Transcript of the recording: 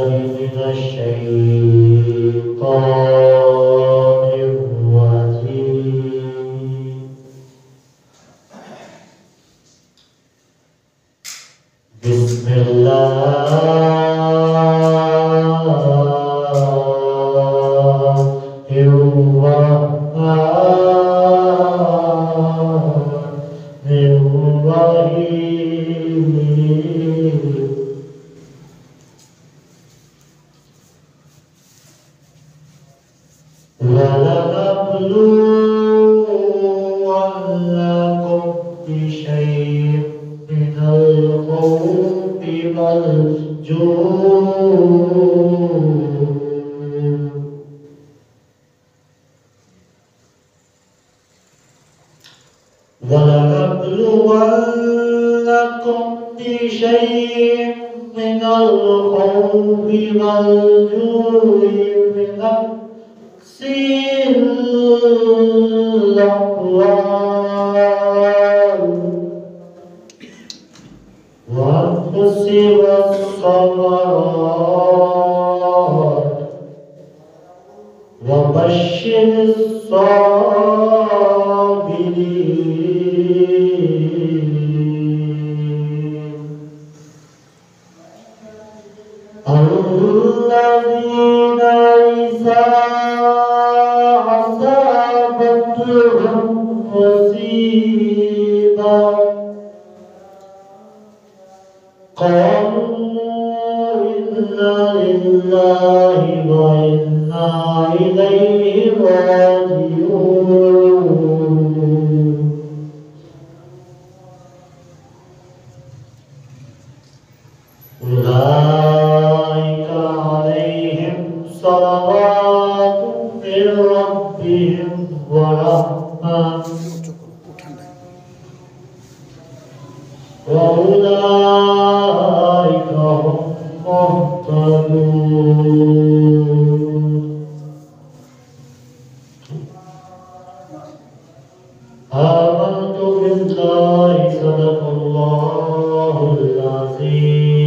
من الشيطان الرجيم. بسم الله الرحمن الرحيم. ولنبلونكم بشيء من الخوف والجوع ولنبلونكم بشيء من الخوف والجوع ونقص الأموال والأنفس والثمرات وبشر الصابرين الذين إذا أصابتهم مصيبة قالوا إنا لله وإنا إليه راجعون. أولئك عليهم صلوات من ربهم ورحمة وأولئك هم مهتدون. آمنت بالله صدق الله العظيم.